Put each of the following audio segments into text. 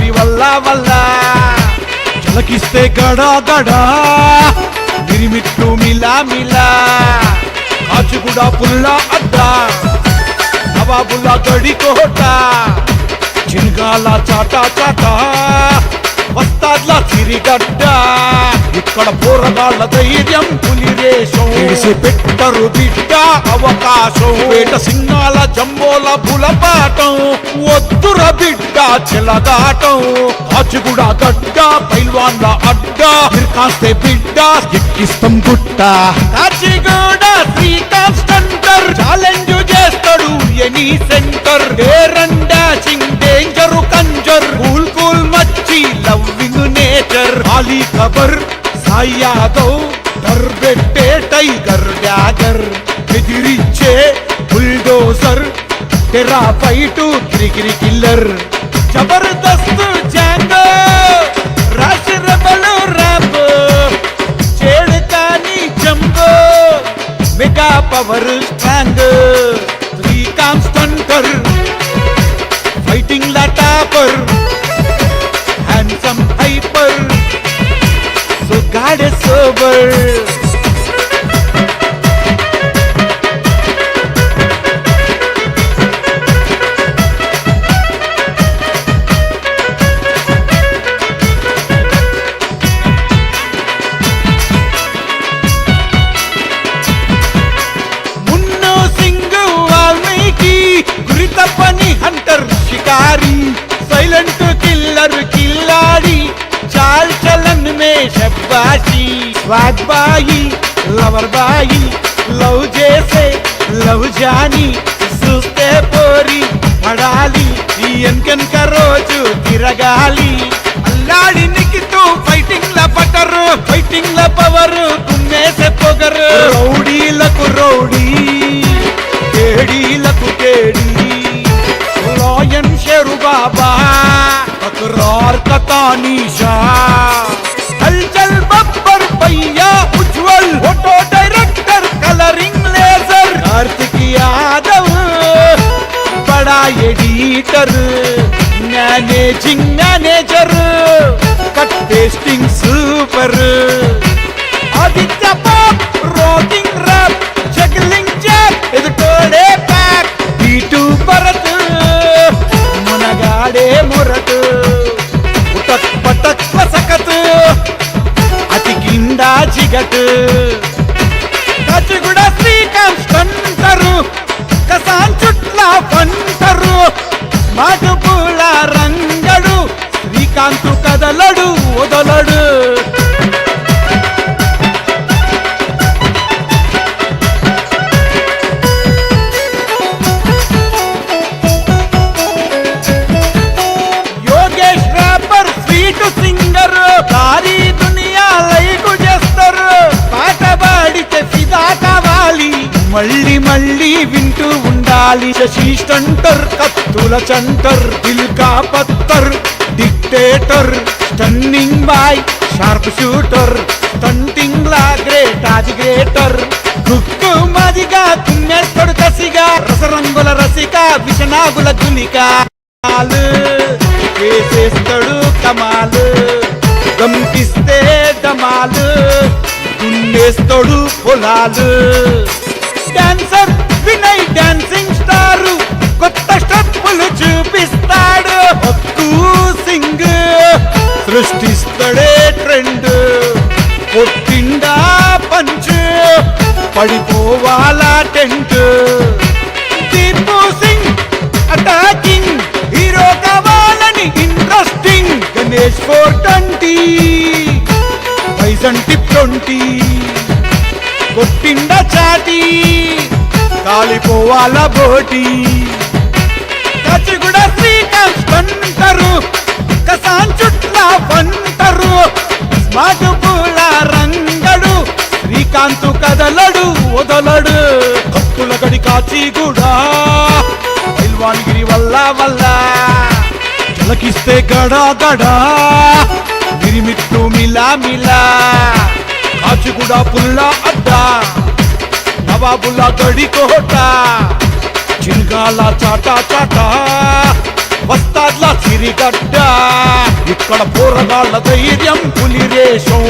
పైల్వాన్గిరి వల్ల వల్ల జలకిస్తే గడా గడా మిరిమిట్లు మిలా మిలా కాచిగూడ పుల్ల అడ్డా నవాబుల గడి కోట చిన్గాల చాటా చాటా వస్తాడ్ల చిరిగడ్డ ఇక్కడ పోరగాళ్ళ ధైర్యం పులిరేషం ఇడిసి పెట్టరు బిడ్డ అవకాశం వేట సింగాల జంబోల పులపాటం వద్దుర బిడ్డ చెలగాటం కాచిగూడ గడ్డ పైల్వాన్ల అడ్డ కాస్తే బిడ్డ ఎక్కిస్తాం గుట్ట కాచిగూడ శ్రీకాంత్ స్టంటర్ ఛాలెంజ్ చేస్తాడు ఎనీ సెంటర్ డేరన్ డాషింగ్ డేంజరు కంజర్ కూల్ కూల్ మచ్చి లవ్వింగ్ నేచర్ ఆలీ ఖబర్ సాయి యాదవ్ దర్బెట్టే టైగర్ డ్యాగర్ ఎదిరిచ్చే బుల్డోజర్ తెరా ఫైటు గిరిగిరి కిల్లర్ జబర్దస్త్ జాంగో రాష్ రెబల్ ర్యాప్ చేడు కాని jumbo mega power strong Srikanth stunter fighting లా topper handsome hyper so god sober పని హంటర్ शिकारी साइलेंट किलर किल्लाड़ी चाल चलन में शब्बाशी swag by lover by love जैसे लव जानी सुस्ते पोरी पड़ाली एनकन का रोजु तिरगाली अल्लाड़ी निकितु फाइटिंग ला पटर फाइटिंग ला पवर तुम्हें से पोगर रौडी लकु रौडी केड़ी लकु केड़ी लॉयन शेरू बाबा तकरार का तानीशा हलचल बब्बर भैया उज्जवल फोटो डायरेक्टर कलरिंग लेजर कार्तिक यादव बड़ा editor managing manager cut testing super Aditya pop rocking rap juggling jack इध कोड़े पैक बीटू भरत मुनगाड़े मुरट उटक पटक पसकत अति गिंडा जिगट काचिगुड़ श्रीकांत स्टंटर कसान चुट्ला पंटर स्मार्ट पूल ರಂಗಡು ಶ್ರೀಕಾಂತ್ ಕದಲಡು ಓದಲಡು Yogesh rapper sweet singer sorry దునియా లైక్ చేస్తారు పాట పాడితే ఫిదా కావాలి మళ్ళీ మళ్ళీ వింటూ ఉండాలి శశి స్టంటర్ కత్తుల చంటర్ దిల్ కా పత్తర్ dictator stunning boy sharp shooter stunting లా గ్రేట్ ఆది గ్రేటర్ కుక్కు మదిగా తుమ్మేస్తాడు కసిగా రసరంగుల రసిక విషనాగుల గులిక వేసేస్తాడు కమాలు గంపిస్తే డమాలు దున్నేస్తాడు పొలాలు డాన్సర్ వినయ్ డాన్సింగ్ స్టార్ కొత్త స్టెప్పులు చూపిస్తాడు హక్కు సింగ్ సృష్టిస్తాడే ట్రెండ్ కొట్టిండా పంచ్ పడిపోవాలా టెంట్ దీపు సింగ్ అటాకింగ్ హీరో కావాలని ఇంట్రెస్టింగ్ గణేష్ 420 పైసన్ టిప్ 20 కొట్టిండా చాటి కాలిపోవాల బోటి కాచిగూడ శ్రీకాంత్ స్టంటరు కసాన్ చుట్ల పంటరు స్మార్ట్ పూల రంగడు శ్రీకాంత్ కదలడు వదలడు కత్తుల గడి కాచిగూడ పైల్వాన్గిరి వల్ల వల్ల జలకిస్తే గడా గడా మిరిమిట్లు మిలా మిలా కాచిగూడ పుల్ల అడ్డా నవాబుల గడి కోట చిన్గాల చాటా చాటా వస్తాడ్ల సిరిగడ్డ ఇక్కడ పోరగాళ్ళ ధైర్యం పులిరేషం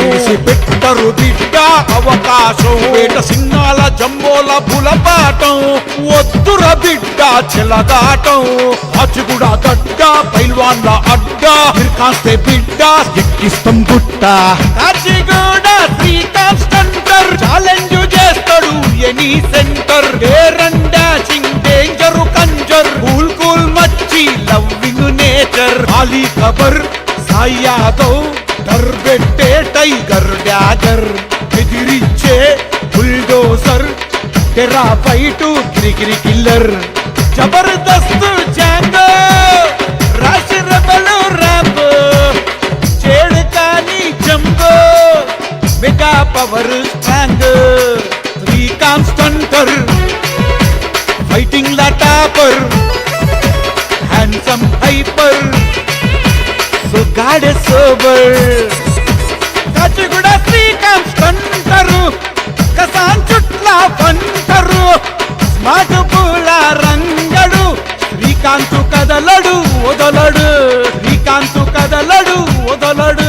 పెట్టరు బిడ్డ అవకాశం పేట సింహాల జంబోల బులపాటం వద్దుర బిడ్డ చెలగాటం కాచిగూడ గడ్డ పైల్వాన్ల అడ్డ కాస్తే బిడ్డ ఎక్కిస్తాం గుట్ట కాచిగూడ శ్రీకాంత్ సెంటర్ ఛాలెంజ్ చేస్తాడు ఎనీ సెంటర్ డేరన్ డాషింగ్ డేంజర్ కంజర్ కూల్ కూల్ మచ్చి లవ్వింగ్ నేచర్ ఖాళీ ఖబర్ సాయి యాదవ్ డర్ పెట్టే టైగర్ డ్యాగర్ ఎదిరించే బుల్డోజర్ తెరా ఫైటు గిరిగిరి కిల్లర్ జబర్దస్త్ జాంగో రాశి రెబలు ర్యాంబో చేడు కాని jumbo mega power strong Srikanth centre fighting లా topper handsome hyper so god sober Kachiguda Srikanth centre కసాన్ చుట్ల పంటరు స్మార్ట్ పూల రంగడు శ్రీకాంత్ కదలడు వదలడు శ్రీకాంత్ కదలడు వదలడు